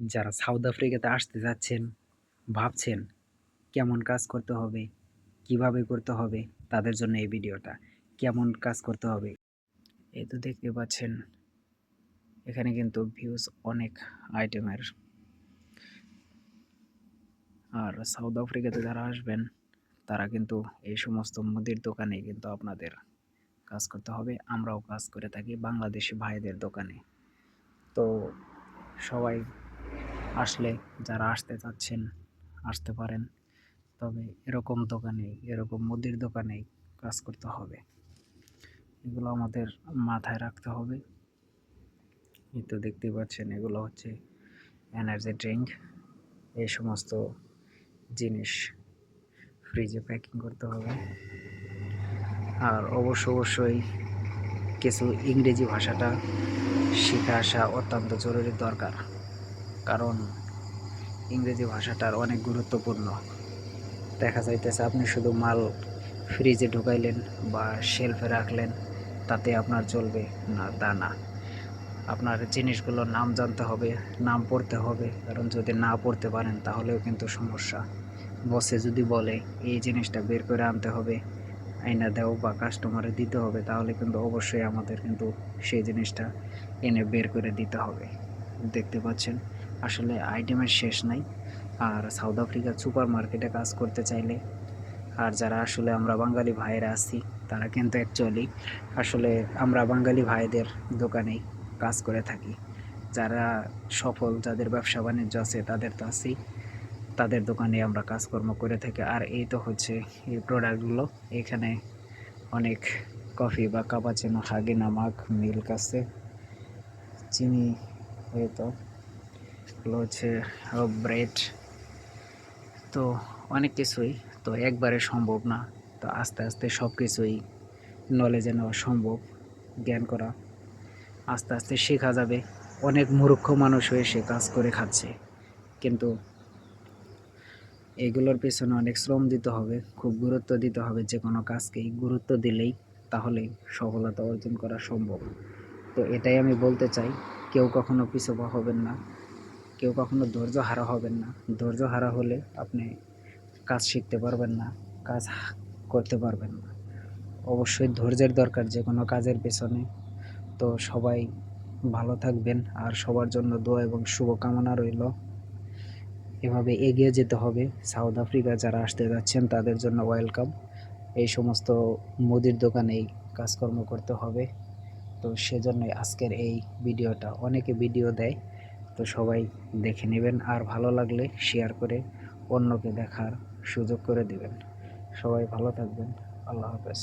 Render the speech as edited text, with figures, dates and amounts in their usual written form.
যারা সাউথ আফ্রিকাতে আসতে যাচ্ছেন, ভাবছেন কেমন কাজ করতে হবে, কিভাবে করতে হবে, তাদের জন্য এই ভিডিওটা। কেমন কাজ করতে হবে? এই তো দেখতে পাচ্ছেন এখানে কিন্তু ভিউজ অনেক আইটেমের। আর সাউথ আফ্রিকাতে যারা আসবেন তারা কিন্তু এই সমস্ত মুদির দোকানে কিন্তু আপনাদের কাজ করতে হবে। আমরাও কাজ করে থাকি বাংলাদেশি ভাইদের দোকানে। তো সবাই আসলে যারা আসতে চাচ্ছেন আসতে পারেন। তবে এরকম দোকানে, এরকম মুদির দোকানেই কাজ করতে হবে। এগুলো আমাদের মাথায় রাখতে হবে। এই তো দেখতেই পাচ্ছেন এগুলো হচ্ছে এনার্জি ড্রিঙ্ক। এই সমস্ত জিনিস ফ্রিজে প্যাকিং করতে হবে। আর অবশ্যই কিছু ইংরেজি ভাষাটা শিখে আসা অত্যন্ত জরুরি দরকার। কারণ ইংরেজি ভাষাটার অনেক গুরুত্বপূর্ণ। দেখা যাইতেছে আপনি শুধু মাল ফ্রিজে ঢুকাইলেন বা শেলফে রাখলেন, তাতে আপনার চলবে না, তা না। আপনার জিনিসগুলোর নাম জানতে হবে, নাম পড়তে হবে। কারণ যদি না পড়তে পারেন তাহলেও কিন্তু সমস্যা। বসে যদি বলে এই জিনিসটা বের করে আনতে হবে, আইনা দাও বা কাস্টমারে দিতে হবে, তাহলে কিন্তু অবশ্যই আমাদের কিন্তু সেই জিনিসটা এনে বের করে দিতে হবে। দেখতে পাচ্ছেন আসলে আইটেমের শেষ নাই। আর সাউথ আফ্রিকার সুপার মার্কেটে কাজ করতে চাইলে, আর যারা আসলে আমরা বাঙালি ভাইয়েরা আছি, তারা কিন্তু অ্যাকচুয়ালি আসলে আমরা বাঙালি ভাইদের দোকানেই কাজ করে থাকি। যারা সফল, যাদের ব্যবসা বাণিজ্য আছে, তাদের তো আছেই, তাদের দোকানে আমরা কাজকর্ম করে থাকি। আর এই তো হচ্ছে এই প্রোডাক্টগুলো। এখানে অনেক কফি বা কাপাচিনো, হাগিনা মাগ, মিল্ক আছে, চিনি, এই তো এগুলো হচ্ছে ব্রেড। তো অনেক কিছুই তো একবারে সম্ভব না। তো আস্তে আস্তে সব কিছুই নলেজে নেওয়া সম্ভব, জ্ঞান করা আস্তে আস্তে শেখা যাবে। অনেক মূর্খ মানুষ হয়ে সে কাজ করে খাচ্ছে, কিন্তু এগুলোর পেছনে অনেক শ্রম দিতে হবে, খুব গুরুত্ব দিতে হবে। যে কোনো কাজকেই গুরুত্ব দিলেই তাহলে সফলতা অর্জন করা সম্ভব। তো এটাই আমি বলতে চাই, কেউ কখনো পিছপা হবেন না, কেউ কখনো ধৈর্য হারা হবেন না। ধৈর্য হারা হলে আপনি কাজ শিখতে পারবেন না, কাজ করতে পারবেন না। অবশ্যই ধৈর্যের দরকার যে কোনো কাজের পেছনে। তো সবাই ভালো থাকবেন, আর সবার জন্য দোয়া এবং শুভকামনা রইল। এভাবে এগিয়ে যেতে হবে। সাউথ আফ্রিকা যারা আসতে যাচ্ছেন তাদের জন্য ওয়েলকাম। এই সমস্ত মুদির দোকানেই কাজকর্ম করতে হবে। তো সেজন্যই আজকের এই ভিডিওটা। অনেকে ভিডিও দেয়, তো সবাই দেখে নেবেন, আর ভালো লাগলে শেয়ার করে অন্যকে দেখার সুযোগ করে দিবেন। সবাই ভালো থাকবেন। আল্লাহ হাফেজ।